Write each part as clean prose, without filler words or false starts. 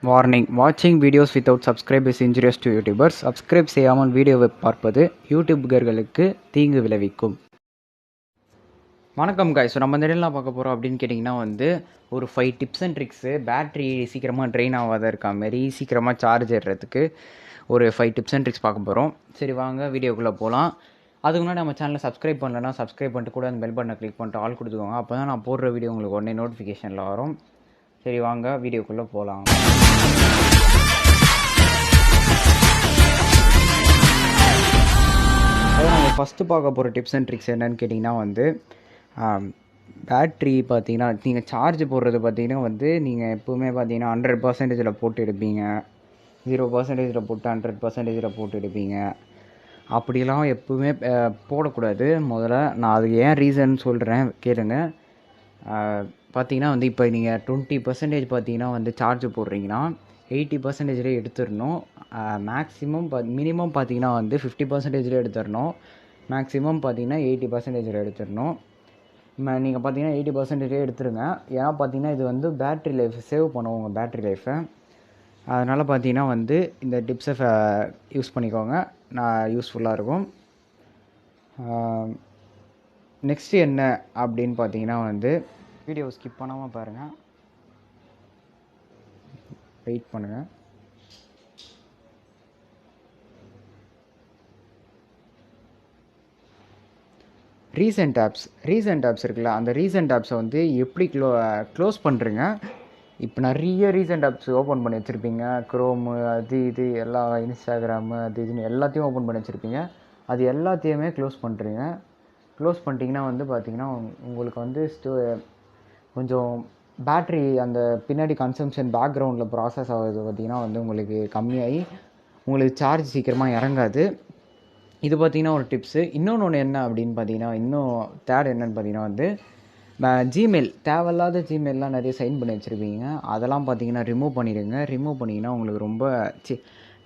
Warning வாட்சிங் videos without subscribe is injurious to YouTubers. Subscribe செய்யாமல் வீடியோவை பார்ப்பது யூடியூபர்களுக்கு தீங்கு விளைவிக்கும். வணக்கம் காய். ஸோ நம்ம இந்த இடம்லாம் பார்க்க போகிறோம் அப்படின்னு கேட்டிங்கன்னா ஒரு 5 டிப்ஸ் அண்ட் ட்ரிக்ஸு பேட்ரி சீக்கிரமாக ட்ரெயின் ஆகாத இருக்கா மாரி சீக்கிரமாக சார்ஜ் ஏறுறதுக்கு ஒரு 5 டிப்ஸ் அண்ட் ட்ரிக்ஸ் பார்க்க போகிறோம். சரி வாங்க வீடியோக்குள்ளே போகலாம். அதுக்கு முன்னாடி நம்ம சேனலை சப்ஸ்கிரைப் பண்ணலன்னா சப்ஸ்கிரைப் பண்ணிட்டு கூட அந்த பெல் பட்டனை கிளிக் பண்ணிட்டு ஆல் கொடுத்துக்கோங்க. அப்போ தான் நான் போடுற வீடியோ உங்களுக்கு உடனே நோட்டிஃபிகேஷனில் வரும். சரி வாங்க வீடியோக்குள்ளே போகலாம். நம்ம ஃபஸ்ட்டு பார்க்க போகிற டிப்ஸ் அண்ட் ட்ரிக்ஸ் என்னன்னு கேட்டிங்கன்னா பேட்ரி பார்த்தீங்கன்னா நீங்கள் சார்ஜ் போடுறது பார்த்தீங்கன்னா நீங்கள் எப்போவுமே பார்த்தீங்கன்னா 100% போட்டு எடுப்பீங்க, 0% போட்டு 100% போட்டு எடுப்பீங்க. அப்படிலாம் எப்போவுமே போடக்கூடாது. முதல்ல நான் அதுக்கு ஏன் ரீசன் சொல்கிறேன் கேளுங்க. பார்த்தீங்கன்னா இப்போ நீங்கள் 20% பார்த்தீங்கன்னா சார்ஜ் போடுறீங்கன்னா 80% எடுத்துடணும். மேக்ஸிமம் மினிமம் பார்த்தீங்கன்னா 50% எடுத்துடணும். மேக்ஸிமம் பார்த்தீங்கன்னா 80% எடுத்துடணும். நீங்கள் பார்த்தீங்கன்னா 80% எடுத்துருங்க. ஏன்னா பார்த்தீங்கன்னா இது பேட்ரி லைஃப் சேவ் பண்ணுவோம் உங்கள் பேட்ரி லைஃப்பை. அதனால் பார்த்தீங்கன்னா இந்த டிப்ஸை யூஸ் பண்ணிக்கோங்க. நான் யூஸ்ஃபுல்லாக இருக்கும். நெக்ஸ்ட்டு என்ன அப்படின்னு பார்த்தீங்கன்னா வீடியோ ஸ்கிப் பண்ணாமல் பாருங்கள், வெயிட் பண்ணுங்கள். ரீசெண்ட் ஆப்ஸ் இருக்குல்ல, அந்த ரீசெண்ட் ஆப்ஸை எப்படி க்ளோஸ் பண்ணுறீங்க. இப்போ நிறைய ரீசெண்ட் ஆப்ஸ் ஓப்பன் பண்ணி வச்சுருப்பீங்க. க்ரோமு அது இது எல்லா இன்ஸ்டாகிராமு அது இதுன்னு எல்லாத்தையும் ஓப்பன் பண்ணி வச்சுருப்பீங்க. அது எல்லாத்தையுமே க்ளோஸ் பண்ணுறீங்க. க்ளோஸ் பண்ணிட்டீங்கன்னா பார்த்தீங்கன்னா உங்களுக்கு கொஞ்சம் பேட்ரி அந்த பின்னாடி கன்சம்ஷன் பேக்ரவுண்டில் ப்ராசஸ் ஆகுது பார்த்திங்கன்னா உங்களுக்கு கம்மியாகி உங்களுக்கு சார்ஜ் சீக்கிரமாக இறங்காது. இது பார்த்திங்கன்னா ஒரு டிப்ஸு. இன்னொன்று என்ன அப்படின்னு பார்த்தீங்கன்னா தேர்ட் என்னென்னு பார்த்தீங்கன்னா ஜிமெயில் தேவையில்லாத ஜிமெயிலெலாம் நிறைய சைன் பண்ணி வச்சுருப்பீங்க. அதெல்லாம் பார்த்தீங்கன்னா ரிமூவ் பண்ணிடுங்க. ரிமூவ் பண்ணிங்கன்னா உங்களுக்கு ரொம்ப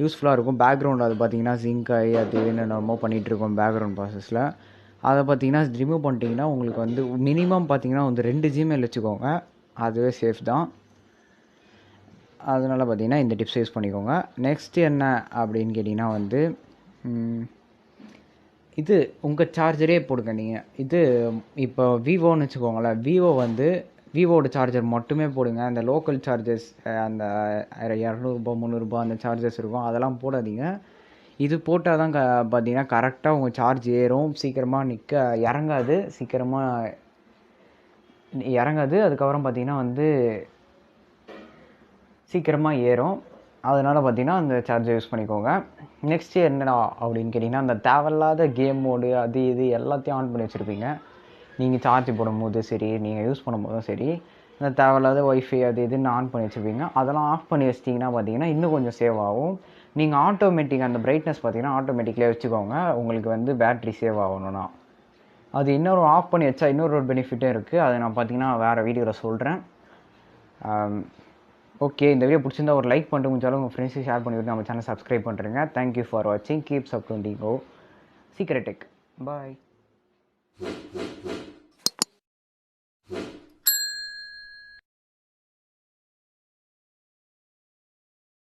யூஸ்ஃபுல்லாக இருக்கும். பேக்ரவுண்ட் அது பார்த்தீங்கன்னா சிங்க் ஆகி அது என்னென்னமோ பண்ணிகிட்ருக்கோம் பேக்ரவுண்ட் ப்ராசஸில். அதை பார்த்தீங்கன்னா ரிமூவ் பண்ணிட்டீங்கன்னா உங்களுக்கு மினிமம் பார்த்தீங்கன்னா 2 ஜிமெயில் வச்சுக்கோங்க. அதுவே சேஃப் தான். அதனால் பார்த்தீங்கன்னா இந்த டிப்ஸ் யூஸ் பண்ணிக்கோங்க. நெக்ஸ்ட்டு என்ன அப்படின்னு கேட்டிங்கன்னா இது உங்கள் சார்ஜரே போடுங்க. நீங்கள் இது இப்போ விவோன்னு வச்சுக்கோங்களேன். விவோட சார்ஜர் மட்டுமே போடுங்க. அந்த லோக்கல் சார்ஜஸ் அந்த 200 300 அந்த சார்ஜஸ் இருக்கும், அதெல்லாம் போடாதீங்க. இது போட்டால் தான் பார்த்தீங்கன்னா கரெக்டாக உங்கள் சார்ஜ் ஏறும். சீக்கிரமாக இறங்காது. அதுக்கப்புறம் பார்த்தீங்கன்னா சீக்கிரமாக ஏறும். அதனால் பார்த்தீங்கன்னா அந்த சார்ஜர் யூஸ் பண்ணிக்கோங்க. நெக்ஸ்ட்டு என்னடா அப்படின்னு கேட்டிங்கன்னா அந்த தேவையில்லாத கேம் மோடு அது இது எல்லாத்தையும் ஆன் பண்ணி வச்சுருப்பீங்க. நீங்கள் சார்ஜ் போடும்போது சரி, நீங்கள் யூஸ் பண்ணும்போதும் சரி, இந்த தேவையில்லாத ஒய்ஃபை அது இதுன்னு ஆன் பண்ணி வச்சுருப்பீங்க. அதெல்லாம் ஆஃப் பண்ணி வச்சிட்டிங்கன்னா பார்த்தீங்கன்னா இன்னும் கொஞ்சம் சேவ் ஆகும். நீங்கள் ஆட்டோமேட்டிக் அந்த பிரைட்னஸ் பார்த்தீங்கன்னா ஆட்டோமேட்டிக்லேயே வச்சுக்கோங்க. உங்களுக்கு பேட்ரி சேவ் ஆகணும்னா அது இன்னொரு ஆஃப் பண்ணி வச்சா இன்னொரு பெனிஃபிட்டும் இருக்குது. அதை நான் பார்த்தீங்கன்னா வேறு வீடியோவில் சொல்கிறேன். ஓகே, இந்த வீடியோ பிடிச்சிருந்தா ஒரு லைக் பண்ணிட்டு முடிஞ்சாலும் உங்கள் ஃப்ரெண்ட்ஸுக்கு ஷேர் பண்ணிவிட்டு நம்ம சேனல் சப்ஸ்கிரைப் பண்ணுறேங்க. தேங்க்யூ ஃபார் வாட்சிங். Keep subscribing Secretech. Bye.